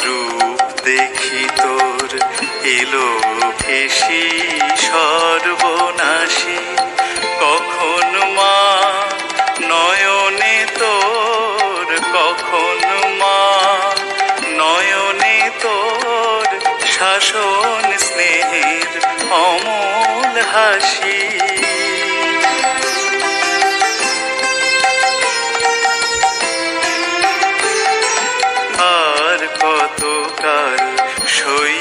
রূপ দেখি তোর এলো ভেসি সর্বনাশী। কখন মা নয়নে তোর, কখন মা নয়নে তোর শাসন স্নেহের অমল হাসি। আর কতকাল সই